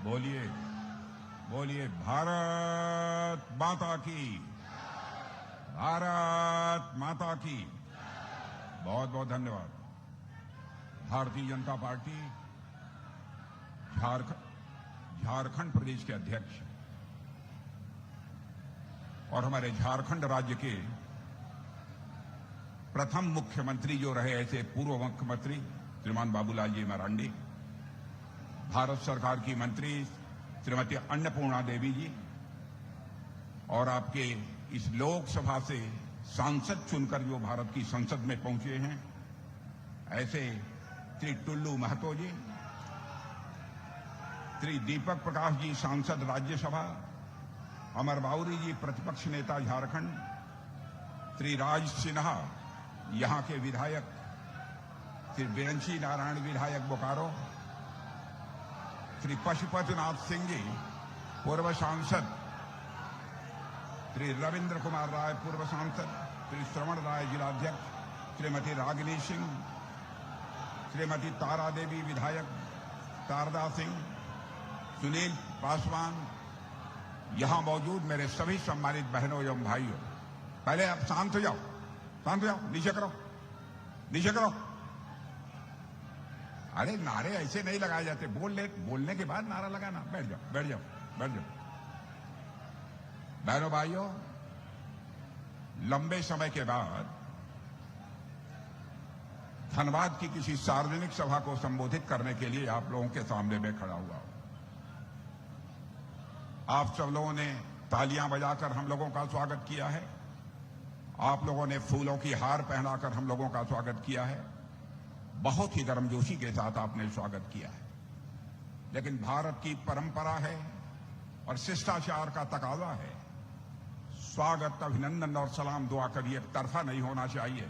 बोलिए बोलिए भारत माता की, भारत माता की। बहुत बहुत धन्यवाद। भारतीय जनता पार्टी झारखंड प्रदेश के अध्यक्ष और हमारे झारखंड राज्य के प्रथम मुख्यमंत्री जो रहे ऐसे पूर्व मुख्यमंत्री श्रीमान बाबूलाल जी मरांडी, भारत सरकार की मंत्री श्रीमती अन्नपूर्णा देवी जी और आपके इस लोकसभा से सांसद चुनकर जो भारत की संसद में पहुंचे हैं ऐसे श्री टुल्लू महतो जी, श्री दीपक प्रकाश जी सांसद राज्यसभा, अमर बाउरी जी प्रतिपक्ष नेता झारखंड, श्री राज सिन्हा यहां के विधायक, श्री बिरंची नारायण विधायक बोकारो, श्री पशुपतिनाथ सिंह जी पूर्व सांसद, श्री रविंद्र कुमार राय पूर्व सांसद, श्री श्रवण राय जिलाध्यक्ष, श्रीमती रागिनी सिंह, श्रीमती तारा देवी विधायक, शारदा सिंह, सुनील पासवान, यहां मौजूद मेरे सभी सम्मानित बहनों एवं भाइयों। पहले आप शांत हो जाओ, शांत हो जाओ, नीचे करो, नीचे करो। अरे नारे ऐसे नहीं लगाए जाते, बोलने के बाद नारा लगाना। बैठ जाओ, बैठ जाओ, बैठ जाओ। बहनों भाइयों, लंबे समय के बाद धनबाद की किसी सार्वजनिक सभा को संबोधित करने के लिए आप लोगों के सामने मैं खड़ा हुआ हूं। आप सब लोगों ने तालियां बजाकर हम लोगों का स्वागत किया है, आप लोगों ने फूलों की हार पहनाकर हम लोगों का स्वागत किया है, बहुत ही गर्मजोशी के साथ आपने स्वागत किया है। लेकिन भारत की परंपरा है और शिष्टाचार का तकाजा है, स्वागत, अभिनंदन और सलाम दुआ कभी एक तरफा नहीं होना चाहिए।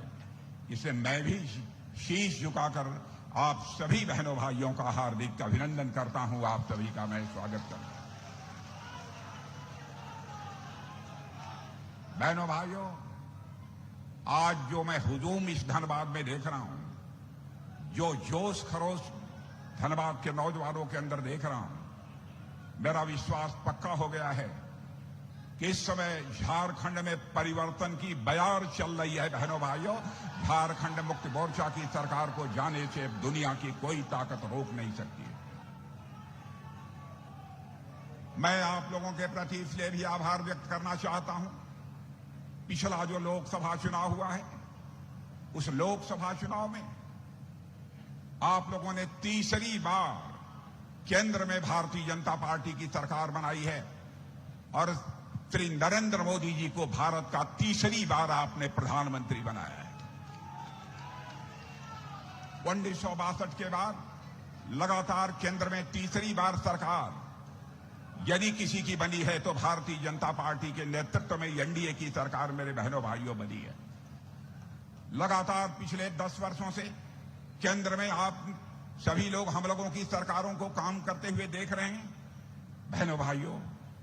इसलिए मैं भी शीश झुकाकर आप सभी बहनों भाइयों का हार्दिक अभिनंदन करता हूं। आप सभी का मैं स्वागत करता हूं। बहनों भाइयों, आज जो मैं हुजूम इस धनबाद में देख रहा हूं, जो जोश खरोश धनबाद के नौजवानों के अंदर देख रहा हूं, मेरा विश्वास पक्का हो गया है कि इस समय झारखंड में परिवर्तन की बयार चल रही है। बहनों भाइयों, झारखंड मुक्ति मोर्चा की सरकार को जाने से दुनिया की कोई ताकत रोक नहीं सकती। मैं आप लोगों के प्रति इसलिए भी आभार व्यक्त करना चाहता हूं, पिछला जो लोकसभा चुनाव हुआ है, उस लोकसभा चुनाव में आप लोगों ने तीसरी बार केंद्र में भारतीय जनता पार्टी की सरकार बनाई है और श्री नरेंद्र मोदी जी को भारत का तीसरी बार आपने प्रधानमंत्री बनाया है। 1962 के बाद लगातार केंद्र में तीसरी बार सरकार यदि किसी की बनी है तो भारतीय जनता पार्टी के नेतृत्व में एनडीए की सरकार मेरे बहनों भाइयों बनी है। लगातार पिछले 10 वर्षों से केंद्र में आप सभी लोग हम लोगों की सरकारों को काम करते हुए देख रहे हैं। बहनों भाइयों,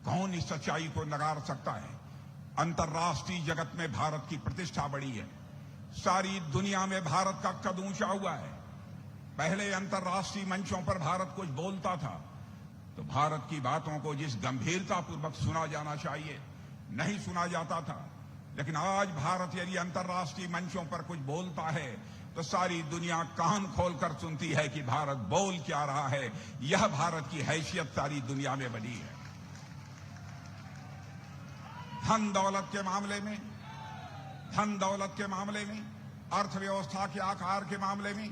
कौन इस सच्चाई को नकार सकता है? अंतर्राष्ट्रीय जगत में भारत की प्रतिष्ठा बढ़ी है, सारी दुनिया में भारत का कद ऊंचा हुआ है। पहले अंतर्राष्ट्रीय मंचों पर भारत कुछ बोलता था तो भारत की बातों को जिस गंभीरतापूर्वक सुना जाना चाहिए नहीं सुना जाता था, लेकिन आज भारत यदि अंतर्राष्ट्रीय मंचों पर कुछ बोलता है तो सारी दुनिया कान खोलकर सुनती है कि भारत बोल क्या रहा है। यह भारत की हैसियत सारी दुनिया में बनी है। धन दौलत के मामले में, अर्थव्यवस्था के आकार के मामले में,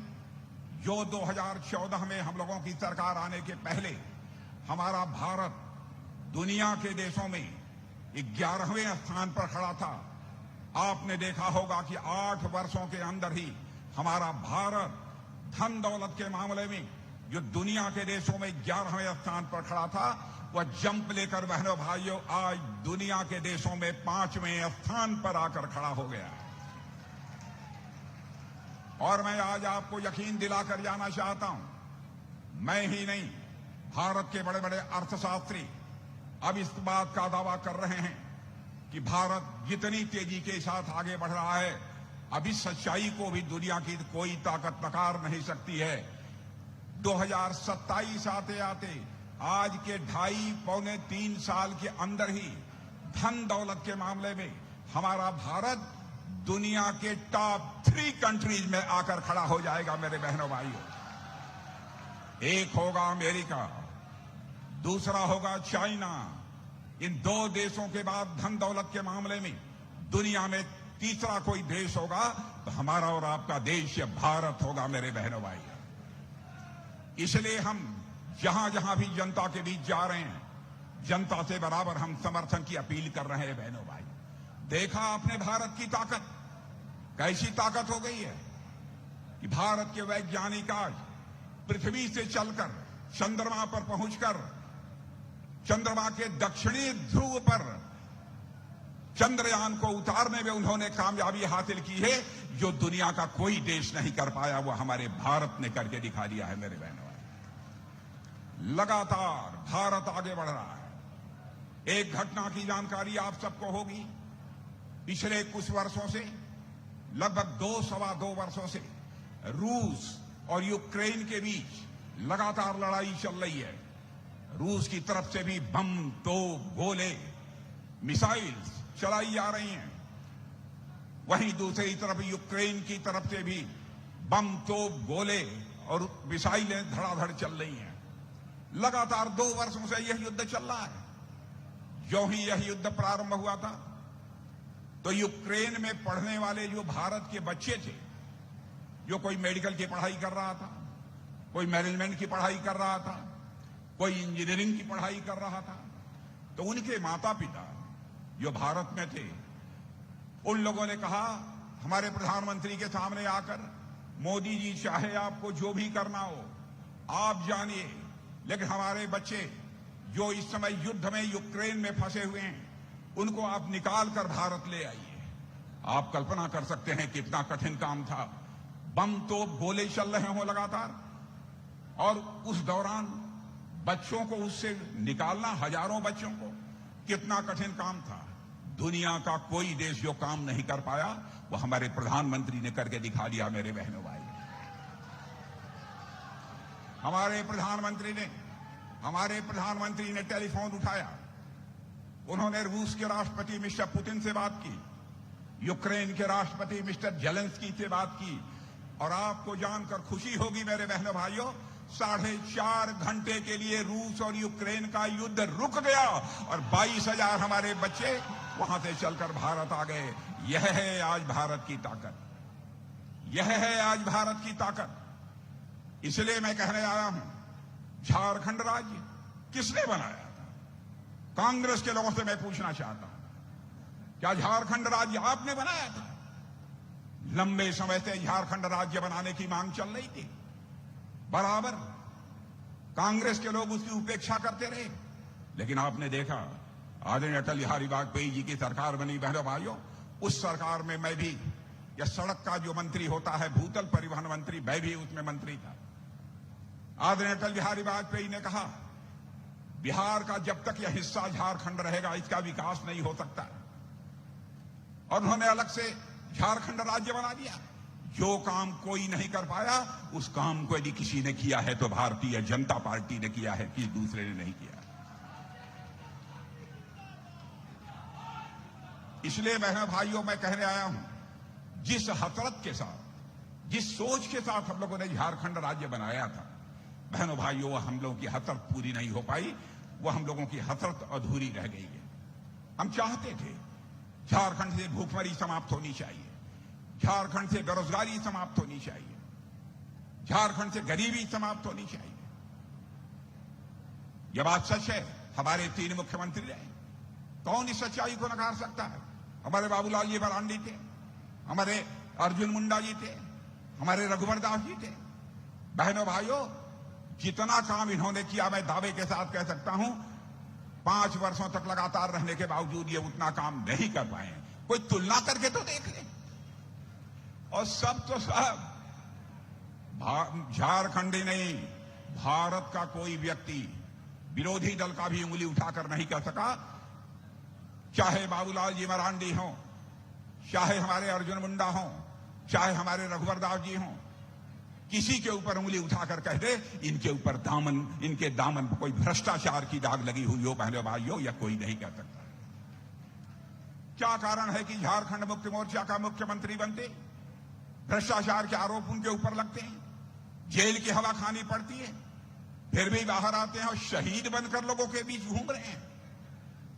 जो 2014 में हम लोगों की सरकार आने के पहले हमारा भारत दुनिया के देशों में 11वें स्थान पर खड़ा था, आपने देखा होगा कि 8 वर्षों के अंदर ही हमारा भारत धन दौलत के मामले में जो दुनिया के देशों में 11वें स्थान पर खड़ा था, वह जंप लेकर बहनों भाइयों आज दुनिया के देशों में 5वें स्थान पर आकर खड़ा हो गया। और मैं आज आपको यकीन दिलाकर जाना चाहता हूं, मैं ही नहीं, भारत के बड़े बड़े अर्थशास्त्री अब इस बात का दावा कर रहे हैं कि भारत जितनी तेजी के साथ आगे बढ़ रहा है, अब इस सच्चाई को भी दुनिया की कोई ताकत नकार नहीं सकती है। 2027 आते आते आज के 2.5-3 साल के अंदर ही धन दौलत के मामले में हमारा भारत दुनिया के टॉप 3 कंट्रीज में आकर खड़ा हो जाएगा। मेरे बहनों भाइयों, एक होगा अमेरिका, दूसरा होगा चाइना। इन 2 देशों के बाद धन दौलत के मामले में दुनिया में तीसरा कोई देश होगा तो हमारा और आपका देश भारत होगा। मेरे बहनों भाइयों, इसलिए हम जहां जहां भी जनता के बीच जा रहे हैं, जनता से बराबर हम समर्थन की अपील कर रहे हैं। बहनों भाई, देखा आपने भारत की ताकत, कैसी ताकत हो गई है कि भारत के वैज्ञानिक आज पृथ्वी से चलकर चंद्रमा पर पहुंचकर चंद्रमा के दक्षिणी ध्रुव पर चंद्रयान को उतारने में उन्होंने कामयाबी हासिल की है, जो दुनिया का कोई देश नहीं कर पाया, वो हमारे भारत ने करके दिखा दिया है। मेरे बहनों, लगातार भारत आगे बढ़ रहा है। एक घटना की जानकारी आप सबको होगी, पिछले कुछ वर्षों से, लगभग 2-2.25 वर्षों से रूस और यूक्रेन के बीच लगातार लड़ाई चल रही है। रूस की तरफ से भी बम, तोप, गोले, मिसाइल्स चलाई जा रही हैं, वहीं दूसरी तरफ यूक्रेन की तरफ से भी बम, तोप, गोले और मिसाइलें धड़ाधड़ चल रही हैं। लगातार 2 वर्षों से यह युद्ध चल रहा है। जो ही यह युद्ध प्रारंभ हुआ था तो यूक्रेन में पढ़ने वाले जो भारत के बच्चे थे, जो कोई मेडिकल की पढ़ाई कर रहा था, कोई मैनेजमेंट की पढ़ाई कर रहा था, कोई इंजीनियरिंग की पढ़ाई कर रहा था, तो उनके माता पिता जो भारत में थे, उन लोगों ने कहा हमारे प्रधानमंत्री के सामने आकर, मोदी जी चाहे आपको जो भी करना हो आप जानिए, लेकिन हमारे बच्चे जो इस समय युद्ध में यूक्रेन में फंसे हुए हैं, उनको आप निकाल कर भारत ले आइए। आप कल्पना कर सकते हैं कितना कठिन काम था। बम, तोप, गोले चल रहे हों लगातार, और उस दौरान बच्चों को उससे निकालना, हजारों बच्चों को, कितना कठिन काम था। दुनिया का कोई देश जो काम नहीं कर पाया, वो हमारे प्रधानमंत्री ने करके दिखा दिया। मेरे बहनों भाई, हमारे प्रधानमंत्री ने टेलीफोन उठाया, उन्होंने रूस के राष्ट्रपति मिस्टर पुतिन से बात की, यूक्रेन के राष्ट्रपति मिस्टर जेलेंस्की से बात की, और आपको जानकर खुशी होगी मेरे बहनों भाइयों, 4.5 घंटे के लिए रूस और यूक्रेन का युद्ध रुक गया और 22,000 हमारे बच्चे वहां से चलकर भारत आ गए। यह है आज भारत की ताकत, यह है आज भारत की ताकत। इसलिए मैं कहने आया हूं, झारखंड राज्य किसने बनाया था? कांग्रेस के लोगों से मैं पूछना चाहता हूं, क्या झारखंड राज्य आपने बनाया था? लंबे समय से झारखंड राज्य बनाने की मांग चल रही थी, बराबर कांग्रेस के लोग उसकी उपेक्षा करते रहे, लेकिन आपने देखा आदरणीय अटल बिहारी वाजपेयी जी की सरकार बनी। बहनों भाइयों, उस सरकार में मैं भी, या सड़क का जो मंत्री होता है, भूतल परिवहन मंत्री, मैं भी उसमें मंत्री था। आदरणीय अटल बिहारी वाजपेयी ने कहा, बिहार का जब तक यह हिस्सा झारखंड रहेगा, इसका विकास नहीं हो सकता, और उन्होंने अलग से झारखंड राज्य बना दिया। जो काम कोई नहीं कर पाया, उस काम को यदि किसी ने किया है तो भारतीय जनता पार्टी ने किया है, किसी दूसरे ने नहीं किया। इसलिए बहनों भाइयों, मैं कहने आया हूं, जिस हसरत के साथ, जिस सोच के साथ हम लोगों ने झारखंड राज्य बनाया था, बहनों भाइयों, वह हम लोगों की हसरत पूरी नहीं हो पाई, वह हम लोगों की हसरत अधूरी रह गई है। हम चाहते थे झारखंड से भूखमरी समाप्त होनी चाहिए, झारखंड से बेरोजगारी समाप्त होनी चाहिए, झारखंड से गरीबी समाप्त होनी चाहिए। यह बात सच है। हमारे 3 मुख्यमंत्री रहे, कौन इस सच्चाई को नकार सकता है? हमारे बाबूलाल जी मरांडी थे, हमारे अर्जुन मुंडा जी थे, हमारे रघुवर दास जी थे। बहनों भाइयों, जितना काम इन्होंने किया, मैं दावे के साथ कह सकता हूं, 5 वर्षों तक लगातार रहने के बावजूद ये उतना काम नहीं कर पाए। कोई तुलना करके तो देख ले। और सब तो सब झारखंडी नहीं, भारत का कोई व्यक्ति विरोधी दल का भी उंगली उठाकर नहीं कह सका, चाहे बाबूलाल जी मरांडी हों, चाहे हमारे अर्जुन मुंडा हों, चाहे हमारे रघुवर दास जी हों, किसी के ऊपर उंगली उठाकर कह दे इनके ऊपर इनके दामन पर कोई भ्रष्टाचार की दाग लगी हुई हो बहनों भाइयों, या कोई नहीं कह सकता। क्या कारण है कि झारखंड मुक्ति मोर्चा का मुख्यमंत्री बनते भ्रष्टाचार के आरोप उनके ऊपर लगते हैं, जेल की हवा खानी पड़ती है, फिर भी बाहर आते हैं और शहीद बनकर लोगों के बीच घूम रहे हैं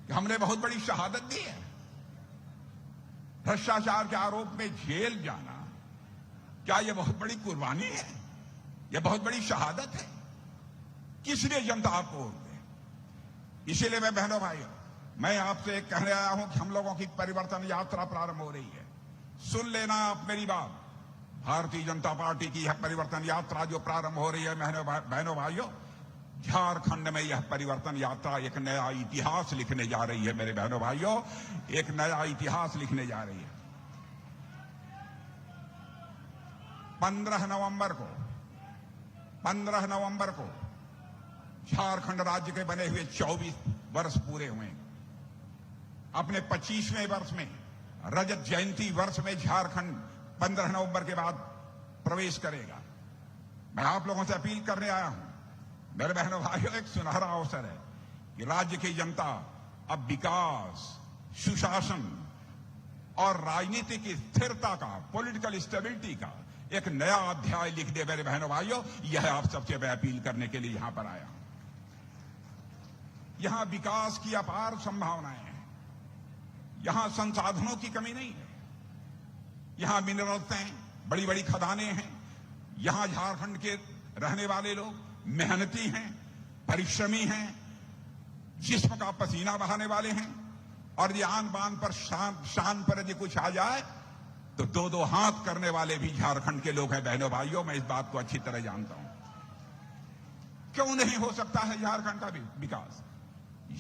कि हमने बहुत बड़ी शहादत दी है। भ्रष्टाचार के आरोप में जेल जाना क्या यह बहुत बड़ी कुर्बानी है? यह बहुत बड़ी शहादत है? किस लिए जनता आपको वोट दे? इसीलिए मैं बहनों भाइयों, मैं आपसे कहने आया हूं कि हम लोगों की परिवर्तन यात्रा प्रारंभ हो रही है। सुन लेना आप मेरी बात। भारतीय जनता पार्टी की यह परिवर्तन यात्रा जो प्रारंभ हो रही है बहनों भाइयों, झारखंड में यह परिवर्तन यात्रा एक नया इतिहास लिखने जा रही है। मेरे बहनों भाइयों, एक नया इतिहास लिखने जा रही है। 15 नवंबर को झारखंड राज्य के बने हुए 24 वर्ष पूरे हुए। अपने 25वें वर्ष में, रजत जयंती वर्ष में झारखंड 15 नवंबर के बाद प्रवेश करेगा। मैं आप लोगों से अपील करने आया हूं, मेरे बहनों भाइयों, एक सुनहरा अवसर है कि राज्य की जनता अब विकास, सुशासन और राजनीतिक स्थिरता का, पॉलिटिकल स्टेबिलिटी का एक नया अध्याय लिख दे। मेरे बहनों भाइयों, यह आप सबसे मैं अपील करने के लिए यहां पर आया हूं। यहां विकास की अपार संभावनाएं हैं, यहां संसाधनों की कमी नहीं है, यहां मिनरल्स हैं, बड़ी बड़ी खदानें हैं, यहां झारखंड के रहने वाले लोग मेहनती हैं, परिश्रमी हैं, जिस्म का पसीना बहाने वाले हैं, और ये आन बान पर शान पर यदि कुछ आ जाए तो दो हाथ करने वाले भी झारखंड के लोग हैं। बहनों भाइयों, मैं इस बात को अच्छी तरह जानता हूं। क्यों नहीं हो सकता है झारखंड का विकास?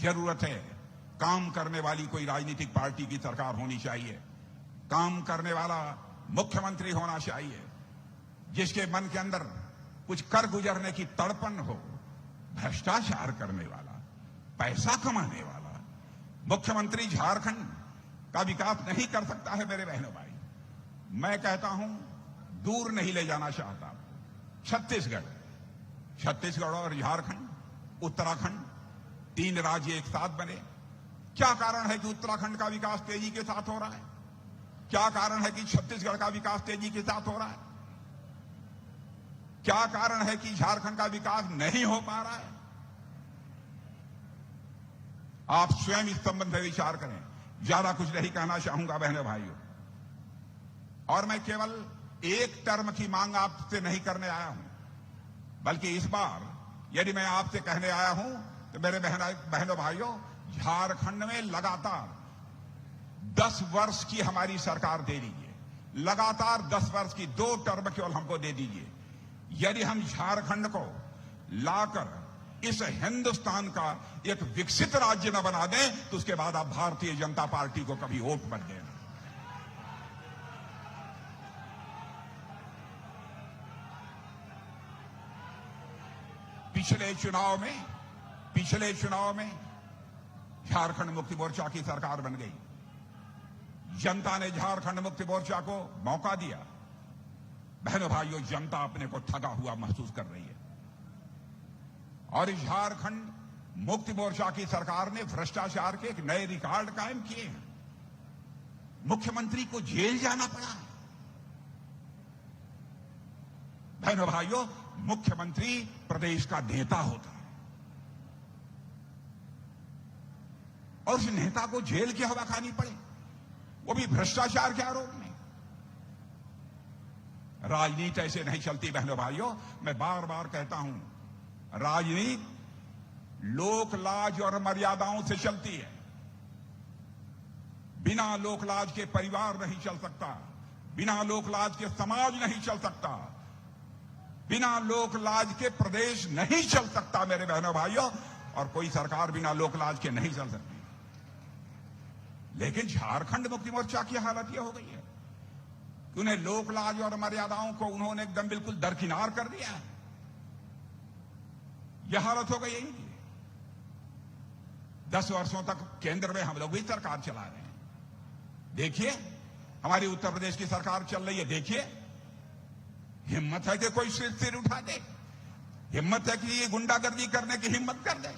जरूरत है काम करने वाली कोई राजनीतिक पार्टी की सरकार होनी चाहिए, काम करने वाला मुख्यमंत्री होना चाहिए, जिसके मन के अंदर कुछ कर गुजरने की तड़पन हो, भ्रष्टाचार करने वाला, पैसा कमाने वाला मुख्यमंत्री झारखंड का विकास नहीं कर सकता है। मेरे बहनों भाई, मैं कहता हूं, दूर नहीं ले जाना चाहता। छत्तीसगढ़ और झारखंड, उत्तराखंड, 3 राज्य एक साथ बने। क्या कारण है कि उत्तराखंड का विकास तेजी के साथ हो रहा है? क्या कारण है कि छत्तीसगढ़ का विकास तेजी के साथ हो रहा है? क्या कारण है कि झारखंड का विकास नहीं हो पा रहा है? आप स्वयं इस संबंध में विचार करें। ज्यादा कुछ नहीं कहना चाहूंगा बहनों भाइयों, और मैं केवल एक टर्म की मांग आपसे नहीं करने आया हूं, बल्कि इस बार यदि मैं आपसे कहने आया हूं तो मेरे बहनों भाइयों, झारखंड में लगातार 10 वर्ष की हमारी सरकार दे दीजिए। लगातार 10 वर्ष की 2 टर्म केवल हमको दे दीजिए। यदि हम झारखंड को लाकर इस हिंदुस्तान का एक विकसित राज्य न बना दें तो उसके बाद आप भारतीय जनता पार्टी को कभी वोट मत देना। पिछले चुनाव में झारखंड मुक्ति मोर्चा की सरकार बन गई। जनता ने झारखंड मुक्ति मोर्चा को मौका दिया। बहनों भाइयों, जनता अपने को ठगा हुआ महसूस कर रही है, और झारखंड मुक्ति मोर्चा की सरकार ने भ्रष्टाचार के एक नए रिकॉर्ड कायम किए हैं। मुख्यमंत्री को जेल जाना पड़ा। बहनों भाइयों, मुख्यमंत्री प्रदेश का नेता होता है, और उस नेता को जेल की हवा खानी पड़े, वो भी भ्रष्टाचार के आरोप में। राजनीति ऐसे नहीं चलती बहनों भाइयों। मैं बार बार कहता हूं, राजनीति लोक लाज और मर्यादाओं से चलती है। बिना लोक लाज के परिवार नहीं चल सकता, बिना लोक लाज के समाज नहीं चल सकता, बिना लोक लाज के प्रदेश नहीं चल सकता मेरे बहनों भाइयों, और कोई सरकार बिना लोक लाज के नहीं चल सकती। लेकिन झारखंड मुक्ति मोर्चा की हालत यह हो गई है कि उन्हें लोक लाज और मर्यादाओं को उन्होंने एकदम बिल्कुल दरकिनार कर दिया है। यह हालत हो गई इनकी। 10 वर्षों तक केंद्र में हम लोग भी सरकार चला रहे हैं। देखिए, हमारी उत्तर प्रदेश की सरकार चल रही है। देखिए, हिम्मत है कि कोई सिर उठा दे, हिम्मत है कि ये गुंडागर्दी करने की हिम्मत कर दे।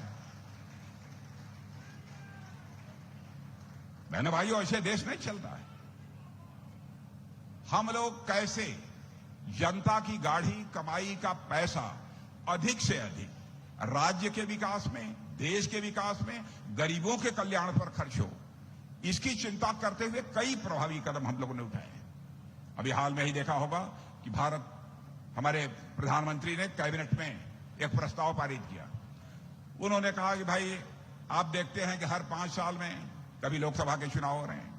बहनों भाइयों, ऐसे देश नहीं चलता है। हम लोग कैसे जनता की गाढ़ी कमाई का पैसा अधिक से अधिक राज्य के विकास में, देश के विकास में, गरीबों के कल्याण पर खर्च हो, इसकी चिंता करते हुए कई प्रभावी कदम हम लोगों ने उठाए हैं। अभी हाल में ही देखा होगा कि हमारे प्रधानमंत्री ने कैबिनेट में एक प्रस्ताव पारित किया। उन्होंने कहा कि भाई आप देखते हैं कि हर 5 साल में कभी लोकसभा के चुनाव हो रहे हैं,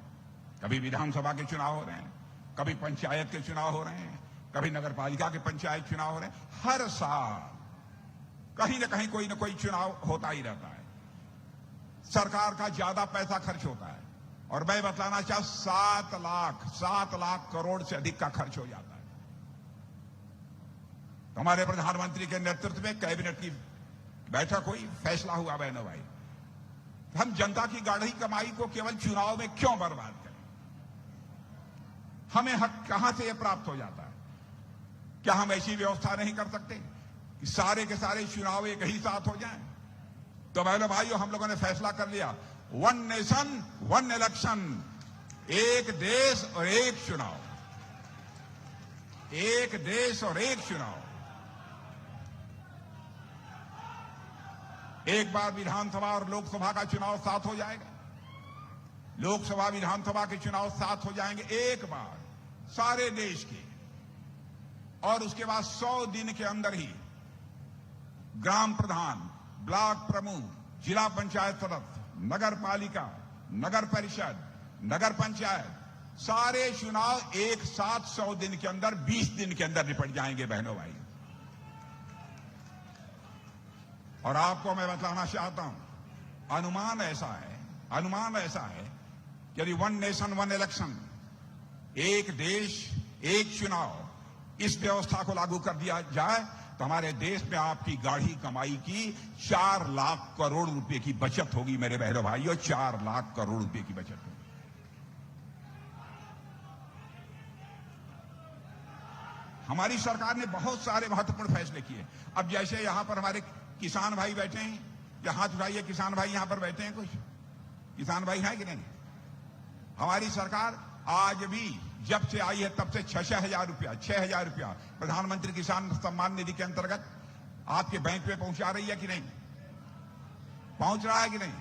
कभी विधानसभा के चुनाव हो रहे हैं, कभी पंचायत के चुनाव हो रहे हैं, कभी नगरपालिका के पंचायत चुनाव हो रहे हैं। हर साल कहीं न कोई चुनाव होता ही रहता है। सरकार का ज्यादा पैसा खर्च होता है और मैं बतलाना चाहूं 7 लाख करोड़ से अधिक का खर्च हो जाता है। तो हमारे प्रधानमंत्री के नेतृत्व में कैबिनेट की बैठक हुई, फैसला हुआ बहनों भाई, हम जनता की गाढ़ी कमाई को केवल चुनाव में क्यों बर्बाद करें? हमें हक कहां से यह प्राप्त हो जाता है? क्या हम ऐसी व्यवस्था नहीं कर सकते कि सारे के सारे चुनाव एक ही साथ हो जाएं? तो बहनों भाइयों, हम लोगों ने फैसला कर लिया, 1 नेशन 1 इलेक्शन, एक देश और एक चुनाव, एक देश और एक चुनाव। एक बार विधानसभा और लोकसभा का चुनाव साथ हो जाएगा, लोकसभा विधानसभा के चुनाव साथ हो जाएंगे एक बार सारे देश के, और उसके बाद 100 दिन के अंदर ही ग्राम प्रधान, ब्लॉक प्रमुख, जिला पंचायत सदस्य, नगर पालिका, नगर परिषद, नगर पंचायत, सारे चुनाव एक साथ 100 दिन के अंदर, 20 दिन के अंदर निपट जाएंगे बहनों भाई। और आपको मैं बताना चाहता हूं, अनुमान ऐसा है कि यदि 1 नेशन 1 इलेक्शन, एक देश एक चुनाव, इस व्यवस्था को लागू कर दिया जाए तो हमारे देश में आपकी गाढ़ी कमाई की 4 लाख करोड़ रुपए की बचत होगी मेरे बहनों भाइयों, 4 लाख करोड़ रुपए की बचत होगी। हमारी सरकार ने बहुत सारे महत्वपूर्ण फैसले किए। अब जैसे यहां पर हमारे किसान भाई बैठे हैं, या हाथ उठाइए, किसान भाई यहां पर बैठे हैं, कुछ किसान भाई हैं कि नहीं? हमारी सरकार आज भी जब से आई है तब से 6,000 रुपया प्रधानमंत्री किसान सम्मान निधि के अंतर्गत आपके बैंक में पहुंचा रही है कि नहीं? पहुंच रहा है कि नहीं?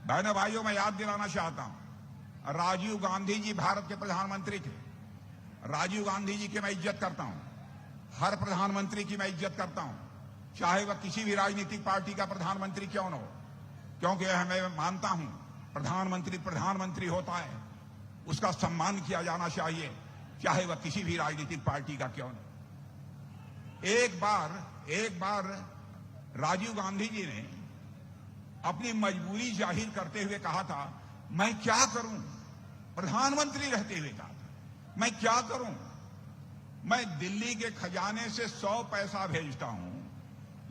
बहनों भाइयों, मैं याद दिलाना चाहता हूं, राजीव गांधी जी भारत के प्रधानमंत्री थे। राजीव गांधी जी की मैं इज्जत करता हूं, हर प्रधानमंत्री की मैं इज्जत करता हूं, चाहे वह किसी भी राजनीतिक पार्टी का प्रधानमंत्री क्यों न हो, क्योंकि मैं मानता हूं प्रधानमंत्री होता है, उसका सम्मान किया जाना चाहिए, चाहे वह किसी भी राजनीतिक पार्टी का क्यों न। एक बार राजीव गांधी जी ने अपनी मजबूरी जाहिर करते हुए कहा था, मैं क्या करूं, प्रधानमंत्री रहते हुए कहा था, मैं क्या करूं, मैं दिल्ली के खजाने से 100 पैसा भेजता हूं,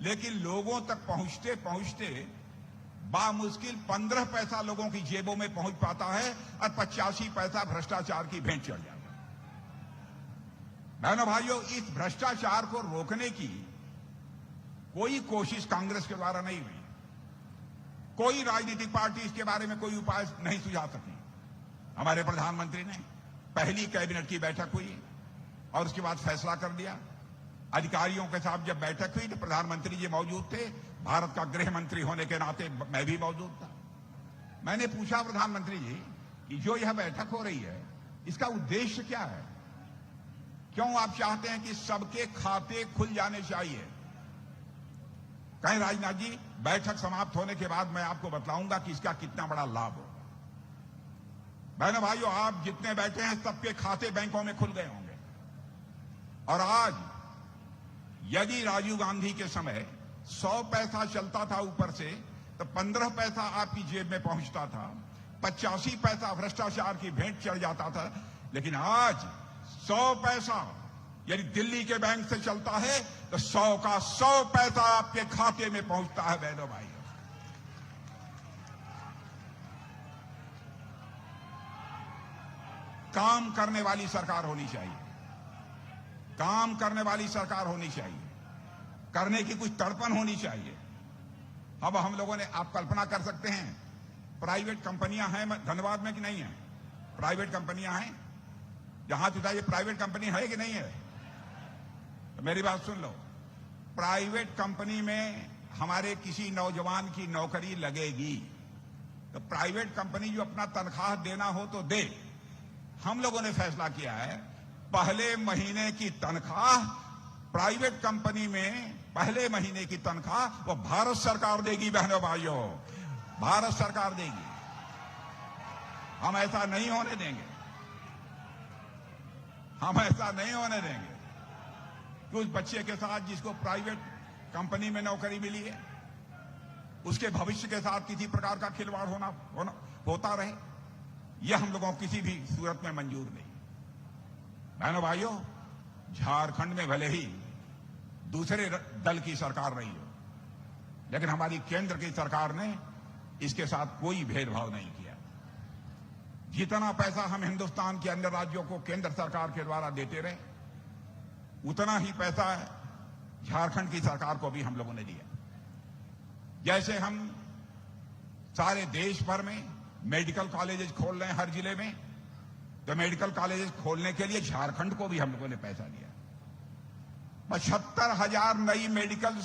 लेकिन लोगों तक पहुंचते पहुंचते बामुश्किल 15 पैसा लोगों की जेबों में पहुंच पाता है और 85 पैसा भ्रष्टाचार की भेंट चढ़ जाता है। बहनों भाइयों, इस भ्रष्टाचार को रोकने की कोई कोशिश कांग्रेस के द्वारा नहीं हुई, कोई राजनीतिक पार्टी इसके बारे में कोई उपाय नहीं सुझा सकी। हमारे प्रधानमंत्री ने पहली कैबिनेट की बैठक हुई और उसके बाद फैसला कर दिया। अधिकारियों के साथ जब बैठक हुई तो प्रधानमंत्री जी मौजूद थे, भारत का गृह मंत्री होने के नाते मैं भी मौजूद था। मैंने पूछा प्रधानमंत्री जी कि जो यह बैठक हो रही है इसका उद्देश्य क्या है, क्यों आप चाहते हैं कि सबके खाते खुल जाने चाहिए? कहें राजनाथ जी, बैठक समाप्त होने के बाद मैं आपको बतलाऊंगा कि इसका कितना बड़ा लाभ होगा। बहनों भाइयों, आप जितने बैठे हैं सबके खाते बैंकों में खुल गए होंगे, और आज यदि राजीव गांधी के समय 100 पैसा चलता था ऊपर से तो 15 पैसा आपकी जेब में पहुंचता था, 85 पैसा भ्रष्टाचार की भेंट चढ़ जाता था। लेकिन आज 100 पैसा यदि दिल्ली के बैंक से चलता है तो 100 का 100 पैसा आपके खाते में पहुंचता है। बहनों भाई, काम करने वाली सरकार होनी चाहिए, काम करने वाली सरकार होनी चाहिए, करने की कुछ तड़पन होनी चाहिए। अब हम लोगों ने, आप कल्पना कर सकते हैं, प्राइवेट कंपनियां हैं धनबाद में कि नहीं है? प्राइवेट कंपनियां हैं, जहां उठाइए, प्राइवेट कंपनी है कि नहीं है? तो मेरी बात सुन लो, प्राइवेट कंपनी में हमारे किसी नौजवान की नौकरी लगेगी तो प्राइवेट कंपनी जो अपना तनख्वाह देना हो तो दे। हम लोगों ने फैसला किया है, पहले महीने की तनख्वाह प्राइवेट कंपनी में, पहले महीने की तनख्वाह वो भारत सरकार देगी। बहनों भाइयों, भारत सरकार देगी। हम ऐसा नहीं होने देंगे, हम ऐसा नहीं होने देंगे कि उस बच्चे के साथ जिसको प्राइवेट कंपनी में नौकरी मिली है, उसके भविष्य के साथ किसी प्रकार का खिलवाड़ होता रहे। यह हम लोगों को किसी भी सूरत में मंजूर नहीं। बहनों भाइयों, झारखंड में भले ही दूसरे दल की सरकार रही हो, लेकिन हमारी केंद्र की सरकार ने इसके साथ कोई भेदभाव नहीं किया। जितना पैसा हम हिंदुस्तान के अन्य राज्यों को केंद्र सरकार के द्वारा देते रहे, उतना ही पैसा झारखंड की सरकार को भी हम लोगों ने दिया। जैसे हम सारे देश भर में मेडिकल कॉलेजेस खोल रहे हैं हर जिले में, तो मेडिकल कॉलेजेस खोलने के लिए झारखंड को भी हम लोगों ने पैसा दिया। 75,000 नई मेडिकल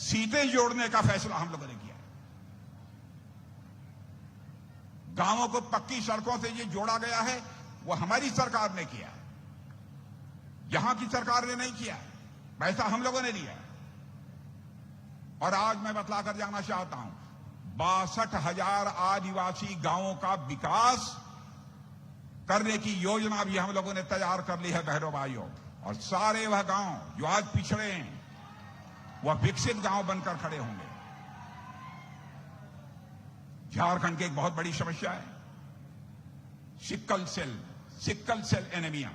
सीटें जोड़ने का फैसला हम लोगों ने किया। गांवों को पक्की सड़कों से ये जोड़ा गया है, वो हमारी सरकार ने किया, यहां की सरकार ने नहीं किया। पैसा हम लोगों ने दिया। और आज मैं बतलाकर जाना चाहता हूं, 62,000 आदिवासी गांवों का विकास करने की योजना भी हम लोगों ने तैयार कर ली है बहनों भाइयों। और सारे वह गांव जो आज पिछड़े हैं, वह विकसित गांव बनकर खड़े होंगे। झारखंड की एक बहुत बड़ी समस्या है सिक्कल सेल एनीमिया।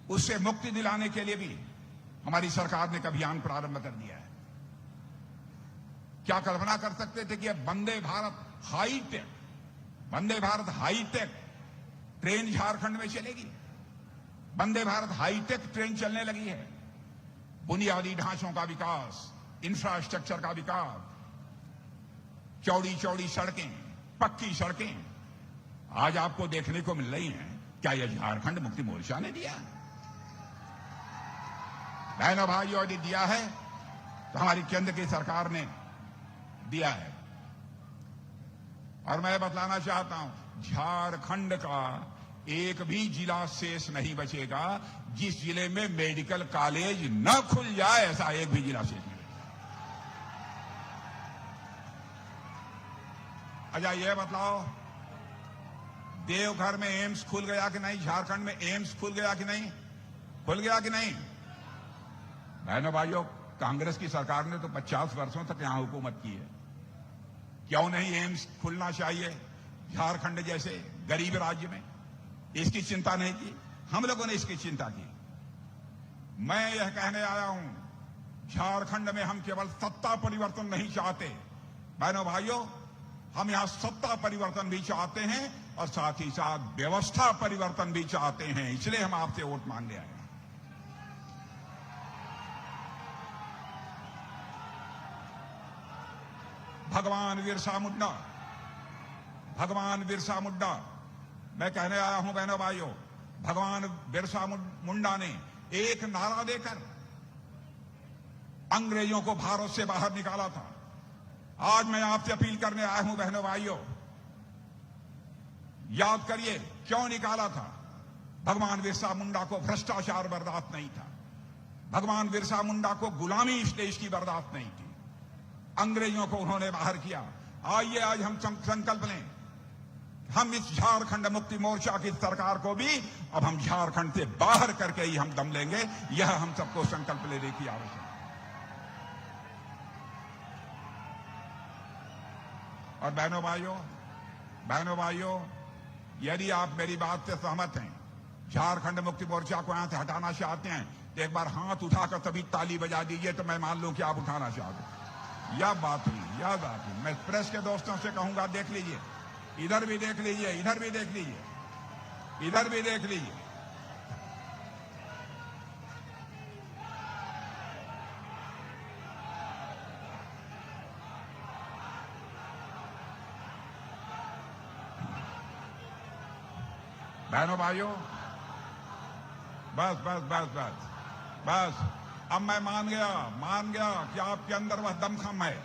उससे मुक्ति दिलाने के लिए भी हमारी सरकार ने एक अभियान प्रारंभ कर दिया है। क्या कल्पना कर सकते थे कि अब वंदे भारत हाईटेक ट्रेन झारखंड में चलेगी? वंदे भारत हाईटेक ट्रेन चलने लगी है। बुनियादी ढांचों का विकास, इंफ्रास्ट्रक्चर का विकास, चौड़ी चौड़ी सड़कें, पक्की सड़कें आज आपको देखने को मिल रही हैं। क्या यह झारखंड मुक्ति मोर्चा ने दिया? बहनों भाइयों, यदि दिया है तो हमारी केंद्र की सरकार ने दिया है। और मैं बतलाना चाहता हूं, झारखंड का एक भी जिला शेष नहीं बचेगा जिस जिले में मेडिकल कॉलेज न खुल जाए। ऐसा एक भी जिला शेष नहीं बचेगा। अच्छा, यह बतलाओ, देवघर में एम्स खुल गया कि नहीं? झारखंड में एम्स खुल गया कि नहीं? खुल गया कि नहीं? बहनों भाइयों, कांग्रेस की सरकार ने तो 50 वर्षों तक यहां हुकूमत की है। क्यों नहीं एम्स खुलना चाहिए झारखंड जैसे गरीब राज्य में? इसकी चिंता नहीं की? हम लोगों ने इसकी चिंता की। मैं यह कहने आया हूं, झारखंड में हम केवल सत्ता परिवर्तन नहीं चाहते। बहनों भाइयों, हम यहां सत्ता परिवर्तन भी चाहते हैं और साथ ही साथ व्यवस्था परिवर्तन भी चाहते हैं। इसलिए हम आपसे वोट मांगने आए हैं। भगवान बिरसा मुंडा, मैं कहने आया हूं बहनों भाइयों, भगवान बिरसा मुंडा ने एक नारा देकर अंग्रेजों को भारत से बाहर निकाला था। आज मैं आपसे अपील करने आया हूं बहनों भाइयों, याद करिए क्यों निकाला था। भगवान बिरसा मुंडा को भ्रष्टाचार बर्दाश्त नहीं था। भगवान बिरसा मुंडा को गुलामी इस देश की बर्दाश्त नहीं थी। अंग्रेजों को उन्होंने बाहर किया। आइए आज हम संकल्प लें, हम इस झारखंड मुक्ति मोर्चा की सरकार को भी अब हम झारखंड से बाहर करके ही हम दम लेंगे। यह हम सबको संकल्प लेने की आवश्यकता है। और बहनों भाइयों, यदि आप मेरी बात से सहमत हैं, झारखंड मुक्ति मोर्चा को यहां से हटाना चाहते हैं, तो एक बार हाथ उठाकर तभी ताली बजा दीजिए, तो मैं मान लूं कि आप उठाना चाहते हैं। यह बात हुई। मैं प्रेस के दोस्तों से कहूंगा, देख लीजिए, इधर भी देख लीजिए, इधर भी देख लीजिए, इधर भी देख लीजिए। बहनों भाइयों, बस बस बस बस बस। अब मैं मान गया कि आपके अंदर वह दमखम है।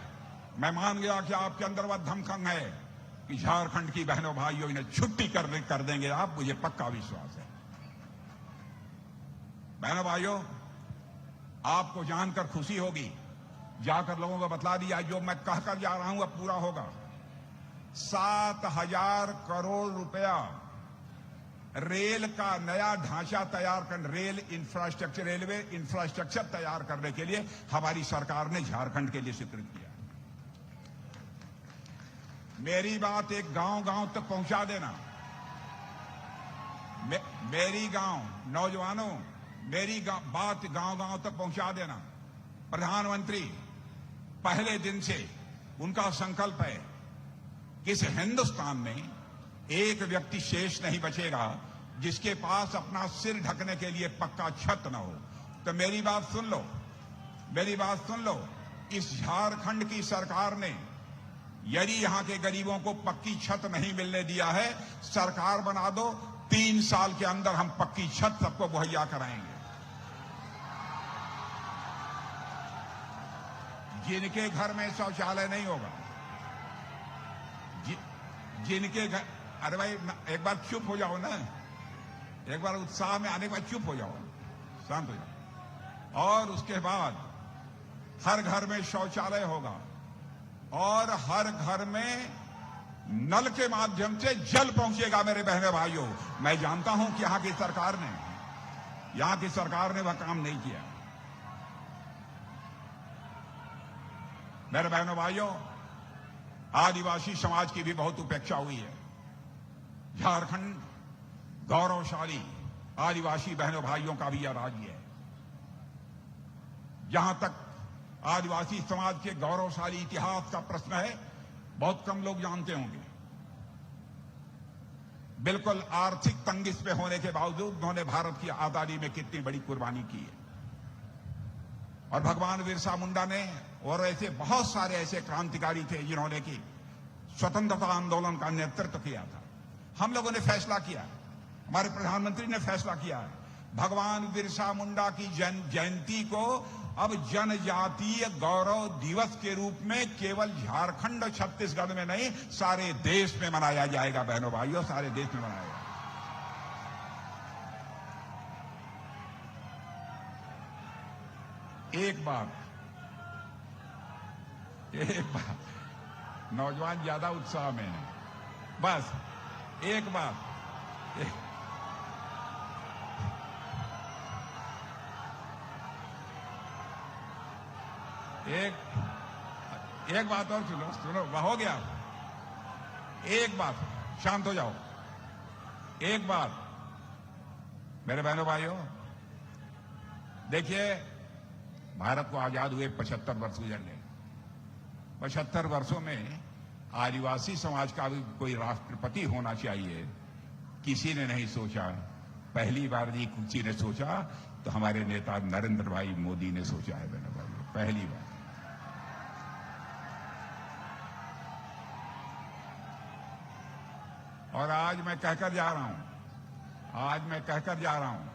मैं मान गया कि आपके अंदर वह दमखम है कि झारखंड की बहनों भाइयों इन्हें छुट्टी कर देंगे आप, मुझे पक्का विश्वास है। बहनों भाइयों, आपको जानकर खुशी होगी, जाकर लोगों को बतला दिया जो मैं कहकर जा रहा हूं अब पूरा होगा। 7,000 करोड़ रुपया रेल का नया ढांचा तैयार कर, रेलवे इंफ्रास्ट्रक्चर तैयार करने के लिए हमारी सरकार ने झारखंड के लिए स्वीकृत किया। मेरी बात एक गांव तक पहुंचा देना। मेरी नौजवानों, मेरी बात गांव तक पहुंचा देना। प्रधानमंत्री पहले दिन से उनका संकल्प है कि इस हिंदुस्तान में एक व्यक्ति शेष नहीं बचेगा जिसके पास अपना सिर ढकने के लिए पक्का छत न हो। तो मेरी बात सुन लो। इस झारखंड की सरकार ने यदि यहां के गरीबों को पक्की छत नहीं मिलने दिया है, सरकार बना दो, 3 साल के अंदर हम पक्की छत सबको मुहैया कराएंगे। जिनके घर में शौचालय नहीं होगा, जिनके घर, अरे भाई एक बार चुप हो जाओ ना, एक बार उत्साह में आने के बाद चुप हो जाओ, शांत हो जाओ। और उसके बाद हर घर में शौचालय होगा और हर घर में नल के माध्यम से जल पहुंचेगा। मेरे बहने भाइयों, मैं जानता हूं कि यहां की सरकार ने वह काम नहीं किया। मेरे बहनों भाइयों, आदिवासी समाज की भी बहुत उपेक्षा हुई है। झारखंड गौरवशाली आदिवासी बहनों भाइयों का भी यह राज्य है। जहां तक आदिवासी समाज के गौरवशाली इतिहास का प्रश्न है, बहुत कम लोग जानते होंगे। बिल्कुल आर्थिक तंगी पे होने के बावजूद उन्होंने भारत की आजादी में कितनी बड़ी कुर्बानी की है। और भगवान बिरसा मुंडा ने और ऐसे बहुत सारे ऐसे क्रांतिकारी थे जिन्होंने की स्वतंत्रता आंदोलन का नेतृत्व किया था। हम लोगों ने फैसला किया, हमारे प्रधानमंत्री ने फैसला किया है, भगवान बिरसा मुंडा की जयंती को अब जनजातीय गौरव दिवस के रूप में केवल झारखंड और छत्तीसगढ़ में नहीं, सारे देश में मनाया जाएगा। बहनों भाइयों, सारे देश में मनाया जाएगा। एक बात, नौजवान ज्यादा उत्साह में है, बस एक बात, एक बात और सुनो, हो गया। एक बात, शांत हो जाओ। एक बात, मेरे बहनों भाइयों, देखिए, भारत को आजाद हुए 75 वर्ष गुजर गए। 75 वर्षों में आदिवासी समाज का भी कोई राष्ट्रपति होना चाहिए, किसी ने नहीं सोचा। पहली बार जी किसी ने सोचा तो हमारे नेता नरेंद्र भाई मोदी ने सोचा है। बहनों भाइयों, पहली बार। और आज मैं कहकर जा रहा हूं,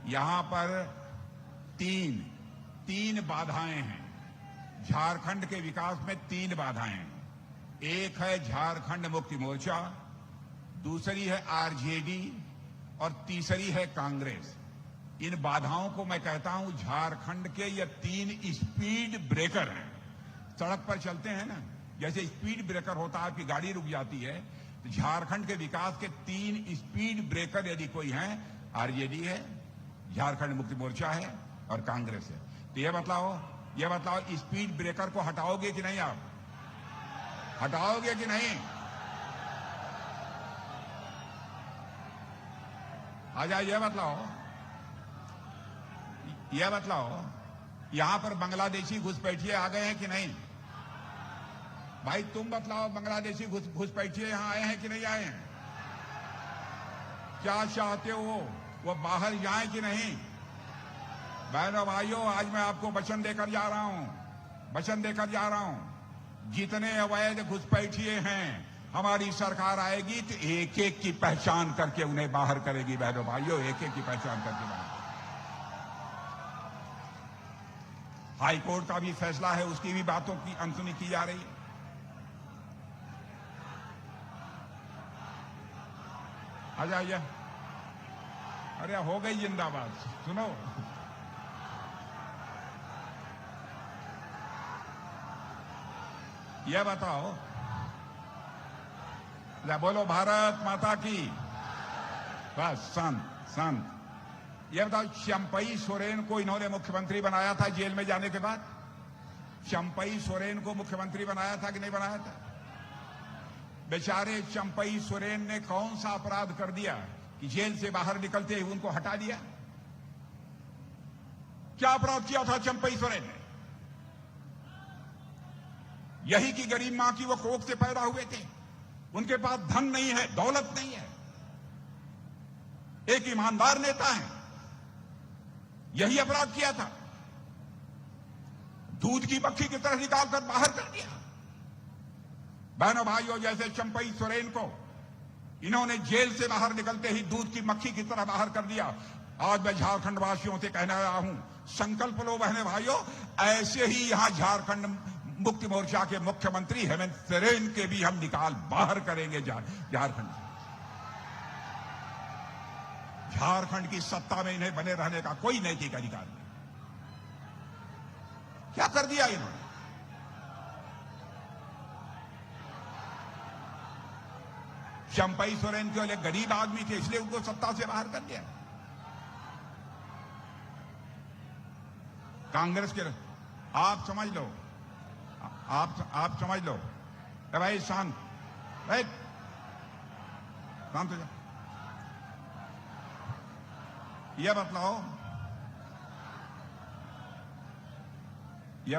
यहां पर तीन बाधाएं हैं। झारखंड के विकास में 3 बाधाएं हैं। एक है झारखंड मुक्ति मोर्चा, दूसरी है आरजेडी और तीसरी है कांग्रेस। इन बाधाओं को मैं कहता हूं झारखंड के ये 3 स्पीड ब्रेकर हैं। सड़क पर चलते हैं ना, जैसे स्पीड ब्रेकर होता है, आपकी गाड़ी रुक जाती है, तो झारखंड के विकास के 3 स्पीड ब्रेकर यदि कोई हैं, आरजेडी है, झारखंड मुक्ति मोर्चा है और कांग्रेस है। तो ये बताओ स्पीड ब्रेकर को हटाओगे कि नहीं? आप हटाओगे कि नहीं? आजा, ये बतलाओ, यहां पर बांग्लादेशी घुसपैठिए आ गए हैं कि नहीं? भाई तुम बतलाओ, बांग्लादेशी घुसपैठिए यहां आए हैं कि नहीं आए हैं? क्या चाहते हो वो बाहर जाएं कि नहीं? बहनों भाइयों, आज मैं आपको वचन देकर जा रहा हूं, जितने अवैध घुसपैठिए हैं हमारी सरकार आएगी तो एक एक की पहचान करके उन्हें बाहर करेगी। बहनों भाइयों, एक एक की पहचान करके बाहर। हाई कोर्ट का भी फैसला है, उसकी भी बातों की अनसुनी की जा रही है। आ जाइए। अरे हो गई जिंदाबाद। सुनो, यह बताओ, बोलो भारत माता की। बस शांत शांत। यह बताओ, चंपई सोरेन को इन्होंने मुख्यमंत्री बनाया था जेल में जाने के बाद? चंपई सोरेन को मुख्यमंत्री बनाया था कि नहीं बनाया था? बेचारे चंपई सोरेन ने कौन सा अपराध कर दिया कि जेल से बाहर निकलते ही उनको हटा दिया? क्या अपराध किया था चंपई सोरेन ने? यही की गरीब मां की वो कोख से पैदा हुए थे, उनके पास धन नहीं है, दौलत नहीं है, एक ईमानदार नेता है। यही अपराध किया था, दूध की मक्खी की तरह निकालकर बाहर कर दिया। बहनों भाइयों, जैसे चंपई सोरेन को इन्होंने जेल से बाहर निकलते ही दूध की मक्खी की तरह बाहर कर दिया, आज मैं झारखंड वासियों से कहने आया हूं, संकल्प लो बहने भाइयों, ऐसे ही यहां झारखंड मुक्ति मोर्चा के मुख्यमंत्री हेमंत सोरेन के भी हम निकाल बाहर करेंगे झारखंड से। झारखंड की सत्ता में इन्हें बने रहने का कोई नैतिक अधिकार नहीं। क्या कर दिया इन्होंने? चंपई सोरेन के लिए गरीब आदमी थे, इसलिए उनको सत्ता से बाहर कर दिया। कांग्रेस के, आप समझ लो, आप समझ लो। भाई शांत, भाई शांत हो जाओ। यह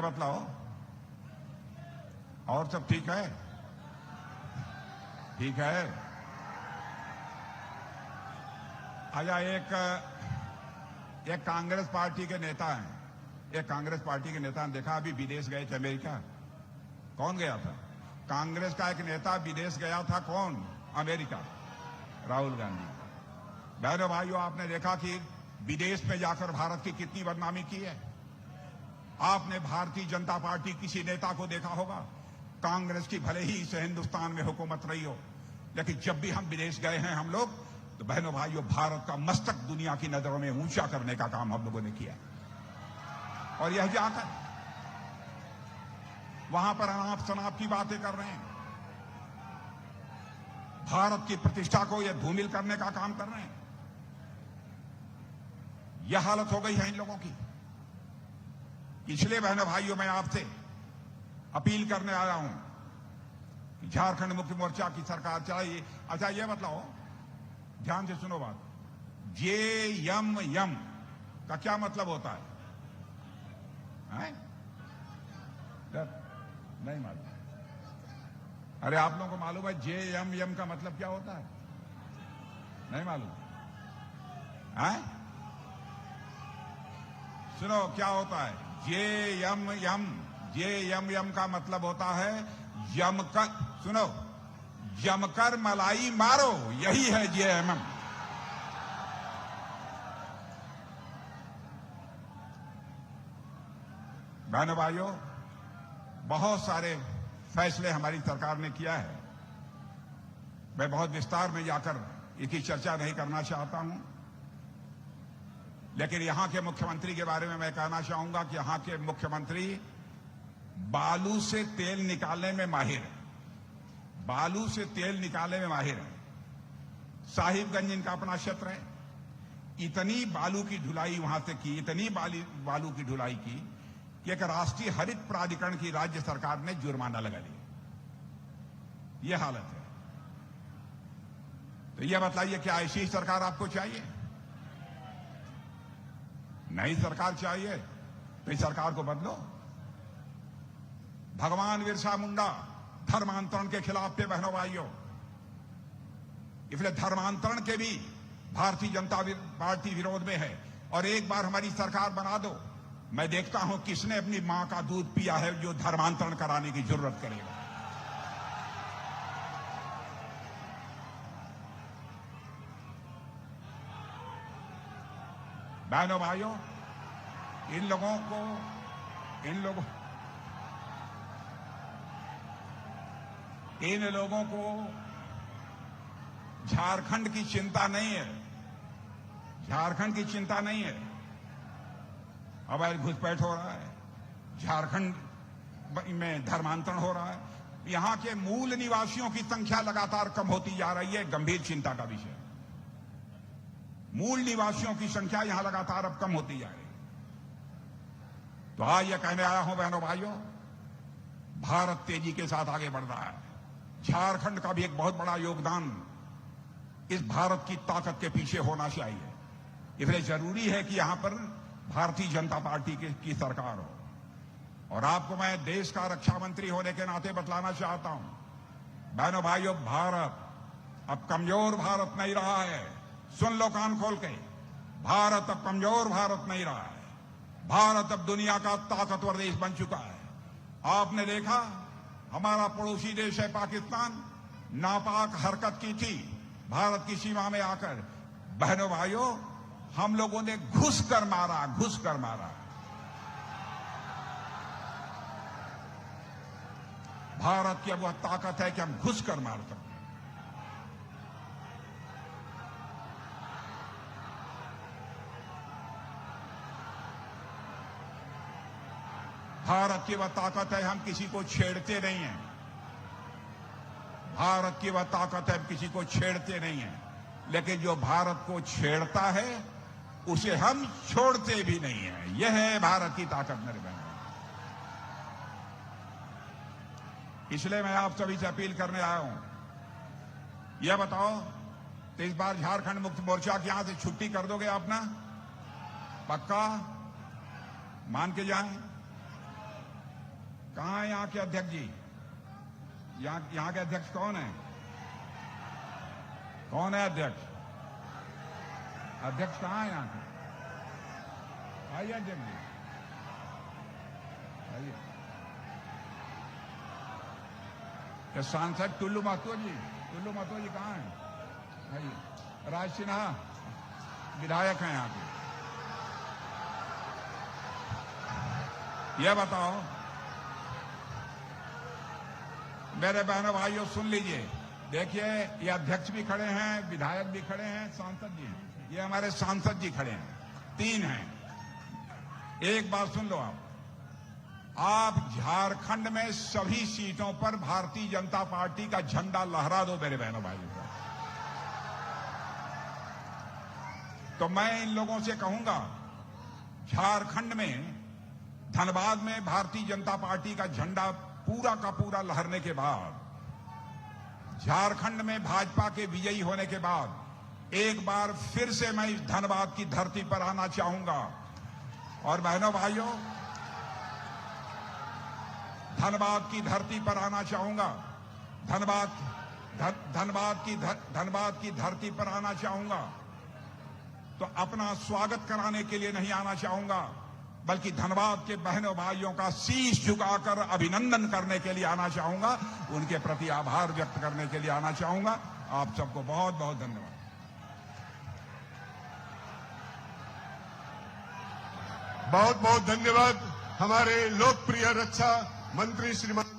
बतलाओ, और सब ठीक है? ठीक है। आजा, एक कांग्रेस पार्टी के नेता हैं, एक कांग्रेस पार्टी के नेता ने देखा, अभी विदेश गए थे अमेरिका। कौन गया था? कांग्रेस का एक नेता विदेश गया था। कौन? अमेरिका, राहुल गांधी। बहनों भाइयों, आपने देखा कि विदेश में जाकर भारत की कितनी बदनामी की है। आपने भारतीय जनता पार्टी किसी नेता को देखा होगा, कांग्रेस की भले ही इस हिंदुस्तान में हुकूमत रही हो, लेकिन जब भी हम विदेश गए हैं हम लोग, तो बहनों भाइयों, भारत का मस्तक दुनिया की नजरों में ऊंचा करने का काम हम लोगों ने किया। और यह जाकर वहां पर अनाप शनाप की बातें कर रहे हैं, भारत की प्रतिष्ठा को यह धूमिल करने का काम कर रहे हैं। यह हालत हो गई है इन लोगों की। इसलिए बहनों भाइयों, मैं आपसे अपील करने आया हूं कि झारखंड मुक्ति मोर्चा की सरकार चाहिए। अच्छा, यह बताओ, ध्यान से सुनो बात, JMM का क्या मतलब होता है? नहीं मालूम? अरे आप लोगों को मालूम है JMM का मतलब क्या होता है? नहीं मालूम? सुनो क्या होता है JMM का मतलब होता है जमकर, सुनो, जमकर मलाई मारो, यही है JMM। बहनों भाइयों, बहुत सारे फैसले हमारी सरकार ने किया है। मैं बहुत विस्तार में जाकर इसकी चर्चा नहीं करना चाहता हूं, लेकिन यहां के मुख्यमंत्री के बारे में मैं कहना चाहूंगा कि यहां के मुख्यमंत्री बालू से तेल निकालने में माहिर है। बालू से तेल निकालने में माहिर है। साहिबगंज इनका अपना क्षेत्र है। इतनी बालू की ढुलाई वहां से की, इतनी बालू की ढुलाई की कि एक राष्ट्रीय हरित प्राधिकरण की राज्य सरकार ने जुर्माना लगा लिया। यह हालत है। तो यह बताइए, क्या ऐसी ही सरकार आपको चाहिए? नई सरकार चाहिए तो इस सरकार को बदलो। भगवान बिरसा मुंडा धर्मांतरण के खिलाफ थे बहनों भाइयों, इसलिए धर्मांतरण के भी भारतीय जनता पार्टी विरोध में है। और एक बार हमारी सरकार बना दो, मैं देखता हूं किसने अपनी मां का दूध पिया है जो धर्मांतरण कराने की जरूरत करेगा। बहनों भाइयों, इन लोगों को झारखंड की चिंता नहीं है। झारखंड की चिंता नहीं है। अवैध घुसपैठ हो रहा है, झारखंड में धर्मांतरण हो रहा है, यहां के मूल निवासियों की संख्या लगातार कम होती जा रही है, गंभीर चिंता का विषय। मूल निवासियों की संख्या यहां लगातार अब कम होती जा रही है। तो आज यह कहने आया हूं बहनों भाइयों, भारत तेजी के साथ आगे बढ़ रहा है। झारखंड का भी एक बहुत बड़ा योगदान इस भारत की ताकत के पीछे होना चाहिए। इसलिए जरूरी है कि यहां पर भारतीय जनता पार्टी की सरकार हो। और आपको मैं देश का रक्षा मंत्री होने के नाते बतलाना चाहता हूं, बहनों भाइयों, भारत अब कमजोर भारत नहीं रहा है। सुन लो कान खोल के, भारत अब कमजोर भारत नहीं रहा है। भारत अब दुनिया का ताकतवर देश बन चुका है। आपने देखा, हमारा पड़ोसी देश है पाकिस्तान, नापाक हरकत की थी भारत की सीमा में आकर। बहनों भाइयों, हम लोगों ने घुस कर मारा। भारत की अब वह ताकत है कि हम घुस कर मार सकते हैं। भारत की वह ताकत है, हम किसी को छेड़ते नहीं हैं। भारत की वह ताकत है, किसी को छेड़ते नहीं हैं। लेकिन जो भारत को छेड़ता है उसे हम छोड़ते भी नहीं हैं। यह है भारत की ताकत मेरे बहनों। इसलिए मैं आप सभी से अपील करने आया हूं, यह बताओ, तो इस बार झारखंड मुक्ति मोर्चा के यहां से छुट्टी कर दोगे आप ना? पक्का मान के जाएं? कहां है यहां के अध्यक्ष जी? यहां के अध्यक्ष कौन है? कौन है अध्यक्ष? अध्यक्ष कहां है यहां के? आइए अध्यक्ष जी, आइए। सांसद टुल्लू महतो जी कहां है? आइए। राज सिन्हा विधायक हैं यहां के। यह बताओ मेरे बहनों भाइयों, सुन लीजिए। देखिए, ये अध्यक्ष भी खड़े हैं, विधायक भी खड़े हैं, सांसद जी हैं। ये हमारे सांसद जी खड़े हैं, 3 हैं। एक बात सुन लो आप झारखंड में सभी सीटों पर भारतीय जनता पार्टी का झंडा लहरा दो मेरे बहनों भाइयों को। तो मैं इन लोगों से कहूंगा, झारखंड में धनबाद में भारतीय जनता पार्टी का झंडा पूरा का पूरा लहरने के बाद, झारखंड में भाजपा के विजयी होने के बाद एक बार फिर से मैं इस धनबाद की धरती पर आना चाहूंगा। और बहनों भाइयों, धनबाद की धरती पर आना चाहूंगा। धनबाद की धरती पर आना चाहूंगा तो अपना स्वागत कराने के लिए नहीं आना चाहूंगा, बल्कि धनबाद के बहनों भाइयों का शीश झुकाकर अभिनंदन करने के लिए आना चाहूंगा, उनके प्रति आभार व्यक्त करने के लिए आना चाहूंगा। आप सबको बहुत बहुत धन्यवाद। बहुत बहुत धन्यवाद हमारे लोकप्रिय रक्षा मंत्री श्रीमान